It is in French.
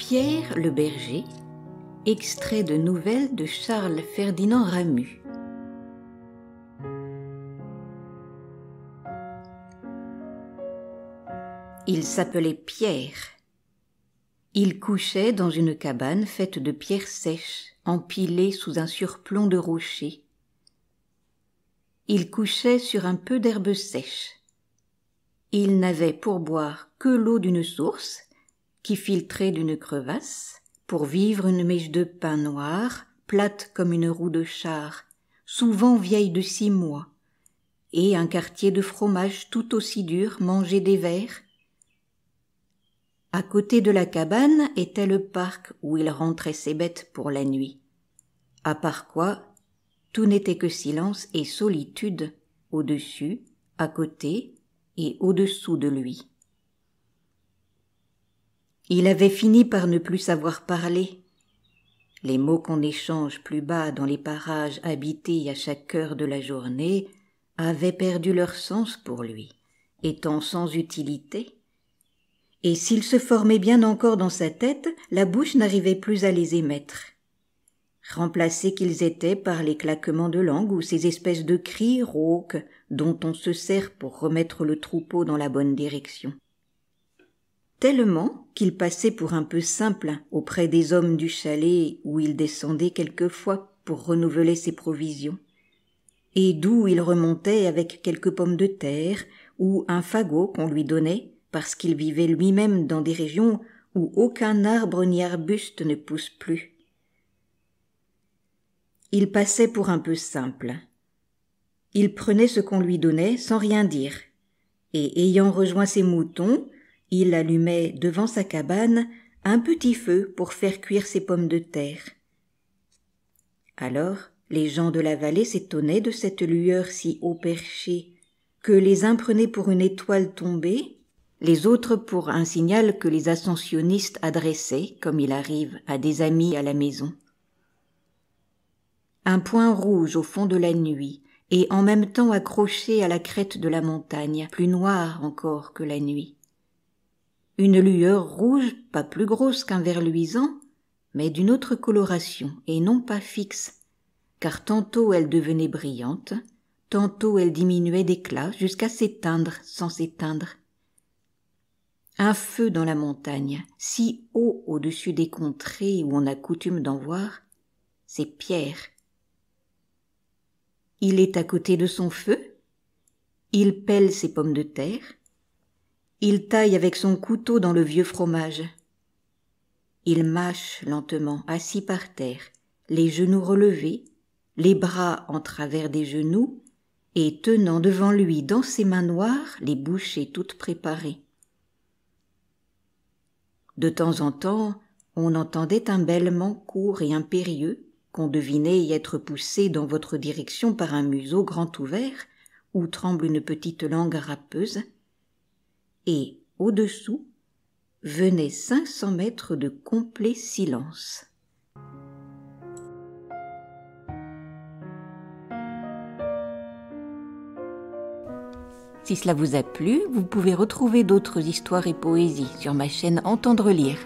Pierre le berger, extrait de nouvelles de Charles Ferdinand Ramus. Il s'appelait Pierre. Il couchait dans une cabane faite de pierres sèches, empilées sous un surplomb de rochers. Il couchait sur un peu d'herbe sèche. Il n'avait pour boire que l'eau d'une source, qui filtrait d'une crevasse, pour vivre une mèche de pain noir, plate comme une roue de char, souvent vieille de 6 mois, et un quartier de fromage tout aussi dur mangé des vers. À côté de la cabane était le parc où il rentrait ses bêtes pour la nuit. À part quoi, tout n'était que silence et solitude au-dessus, à côté et au-dessous de lui. Il avait fini par ne plus savoir parler. Les mots qu'on échange plus bas dans les parages habités à chaque heure de la journée avaient perdu leur sens pour lui, étant sans utilité. Et s'ils se formaient bien encore dans sa tête, la bouche n'arrivait plus à les émettre. Remplacés qu'ils étaient par les claquements de langue ou ces espèces de cris rauques dont on se sert pour remettre le troupeau dans la bonne direction. Tellement qu'il passait pour un peu simple auprès des hommes du chalet où il descendait quelquefois pour renouveler ses provisions, et d'où il remontait avec quelques pommes de terre ou un fagot qu'on lui donnait parce qu'il vivait lui-même dans des régions où aucun arbre ni arbuste ne pousse plus. Il passait pour un peu simple. Il prenait ce qu'on lui donnait sans rien dire, et ayant rejoint ses moutons, il allumait devant sa cabane un petit feu pour faire cuire ses pommes de terre. Alors, les gens de la vallée s'étonnaient de cette lueur si haut perchée, que les uns prenaient pour une étoile tombée, les autres pour un signal que les ascensionnistes adressaient, comme il arrive, à des amis à la maison. Un point rouge au fond de la nuit, et en même temps accroché à la crête de la montagne, plus noire encore que la nuit. Une lueur rouge, pas plus grosse qu'un ver luisant, mais d'une autre coloration et non pas fixe, car tantôt elle devenait brillante, tantôt elle diminuait d'éclat jusqu'à s'éteindre sans s'éteindre. Un feu dans la montagne, si haut au-dessus des contrées où on a coutume d'en voir, c'est Pierre. Il est à côté de son feu, il pèle ses pommes de terre, il taille avec son couteau dans le vieux fromage. Il mâche lentement, assis par terre, les genoux relevés, les bras en travers des genoux, et tenant devant lui dans ses mains noires les bouchées toutes préparées. De temps en temps, on entendait un bêlement court et impérieux, qu'on devinait y être poussé dans votre direction par un museau grand ouvert, où tremble une petite langue râpeuse, et, au-dessous, venaient 500 mètres de complet silence. Si cela vous a plu, vous pouvez retrouver d'autres histoires et poésies sur ma chaîne Entendre lire.